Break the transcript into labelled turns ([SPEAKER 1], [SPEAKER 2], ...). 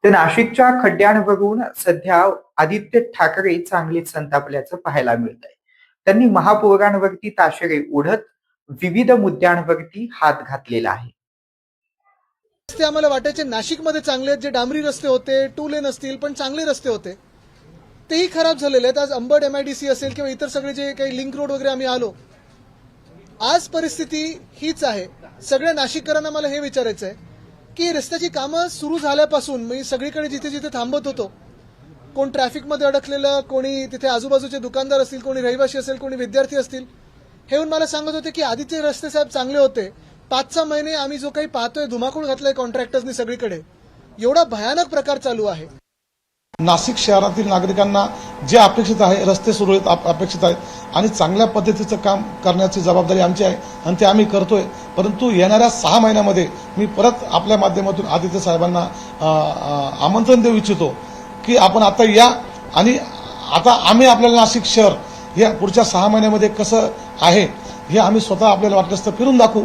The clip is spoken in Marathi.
[SPEAKER 1] तर नाशिकच्या खड्ड्यांवरून सध्या आदित्य ठाकरे चांगलेच संतापल्याचं पाहायला मिळत आहे. त्यांनी महापौरांवरती ताशेरे ओढत विविध मुद्द्यांवरती हात घातलेला आहे.
[SPEAKER 2] रस्ते आम्हाला वाटायचे नाशिकमध्ये चांगले आहेत, जे डांबरी रस्ते होते, 2 लेन असतील, पण चांगले रस्ते होते, तेही खराब झालेले आहेत. आज अंबड MIDC असेल किंवा इतर सगळे जे काही लिंक रोड वगैरे आम्ही आलो, आज परिस्थिती हीच आहे. सगळ्या नाशिककरांना मला हे विचारायचं आहे की रस्त्याची कामं सुरू झाल्यापासून मी सगळीकडे जिथे जिथे थांबत होतो, कोण ट्रॅफिकमध्ये अडकलेलं, कोणी तिथे आजूबाजूचे दुकानदार असतील, कोणी रहिवासी असेल, कोणी विद्यार्थी असतील, हे येऊन मला सांगत होते की आधीचे रस्ते साहेब चांगले होते, 5-6 महिने आम्ही जो काही पाहतोय धुमाकूळ घातलाय कॉन्ट्रॅक्टर्सनी सगळीकडे, एवढा भयानक प्रकार चालू आहे.
[SPEAKER 3] नाशिक शहरातील नागरिकांना जे अपेक्षित आहे, रस्ते सुरळीत अपेक्षित आहेत आणि चांगल्या पद्धतीचं काम करण्याची जबाबदारी आमची आहे आणि ते आम्ही करतोय. परंतु येणाऱ्या 6 महिन्यामध्ये मी परत आपल्या माध्यमातून आदित्य साहेबांना आमंत्रण देऊ इच्छितो की आपण आता या आणि आता आम्ही आपल्याला नाशिक शहर या पुढच्या 6 महिन्यामध्ये कसं आहे हे आम्ही स्वतः आपल्याला वाटलं असतं फिरून दाखवू.